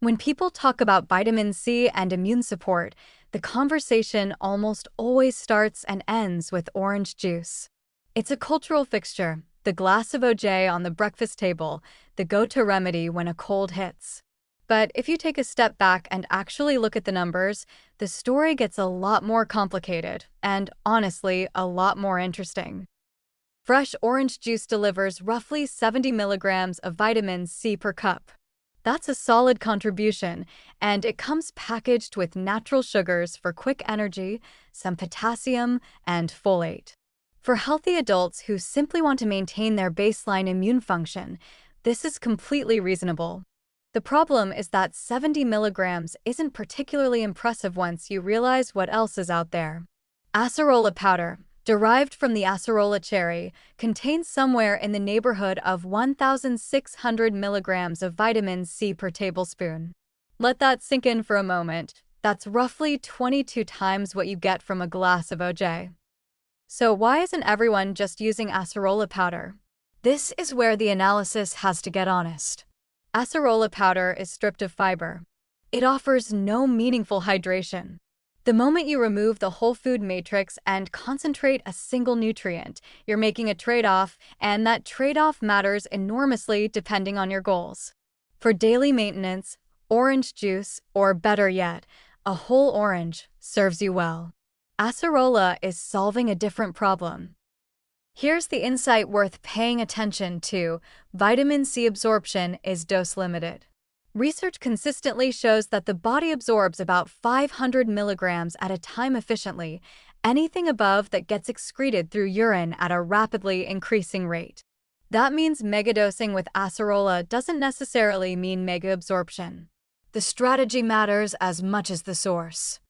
When people talk about vitamin C and immune support, the conversation almost always starts and ends with orange juice. It's a cultural fixture, the glass of OJ on the breakfast table, the go-to remedy when a cold hits. But if you take a step back and actually look at the numbers, the story gets a lot more complicated and, honestly, a lot more interesting. Fresh orange juice delivers roughly 70 milligrams of vitamin C per cup. That's a solid contribution, and it comes packaged with natural sugars for quick energy, some potassium, and folate. For healthy adults who simply want to maintain their baseline immune function, this is completely reasonable. The problem is that 70 milligrams isn't particularly impressive once you realize what else is out there. Acerola powder, derived from the acerola cherry, contains somewhere in the neighborhood of 1,600 milligrams of vitamin C per tablespoon. Let that sink in for a moment. That's roughly 22 times what you get from a glass of OJ. So why isn't everyone just using acerola powder? This is where the analysis has to get honest. Acerola powder is stripped of fiber. It offers no meaningful hydration. The moment you remove the whole food matrix and concentrate a single nutrient, you're making a trade-off, and that trade-off matters enormously depending on your goals. For daily maintenance, orange juice, or better yet, a whole orange, serves you well. Acerola is solving a different problem. Here's the insight worth paying attention to: vitamin C absorption is dose-limited. Research consistently shows that the body absorbs about 500 milligrams at a time efficiently. Anything above that gets excreted through urine at a rapidly increasing rate. That means megadosing with acerola doesn't necessarily mean mega absorption. The strategy matters as much as the source.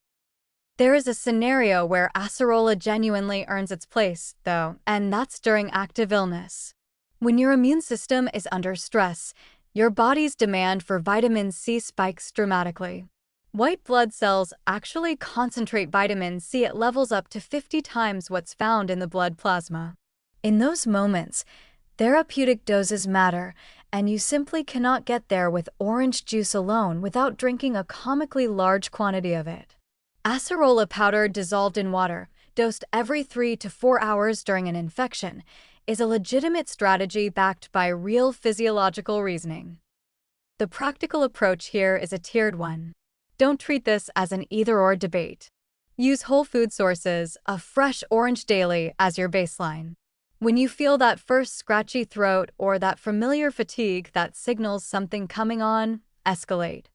There is a scenario where acerola genuinely earns its place, though, and that's during active illness. When your immune system is under stress, your body's demand for vitamin C spikes dramatically. White blood cells actually concentrate vitamin C at levels up to 50 times what's found in the blood plasma. In those moments, therapeutic doses matter, and you simply cannot get there with orange juice alone without drinking a comically large quantity of it. Acerola powder dissolved in water, dosed every 3 to 4 hours during an infection, is a legitimate strategy backed by real physiological reasoning. The practical approach here is a tiered one. Don't treat this as an either-or debate. Use whole food sources, a fresh orange daily, as your baseline. When you feel that first scratchy throat or that familiar fatigue that signals something coming on, escalate.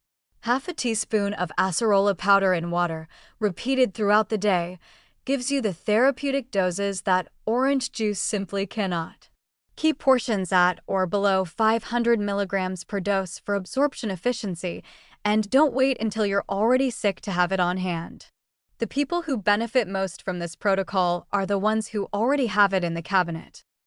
Half a teaspoon of acerola powder in water, repeated throughout the day, gives you the therapeutic doses that orange juice simply cannot. Keep portions at or below 500 milligrams per dose for absorption efficiency, and don't wait until you're already sick to have it on hand. The people who benefit most from this protocol are the ones who already have it in the cabinet.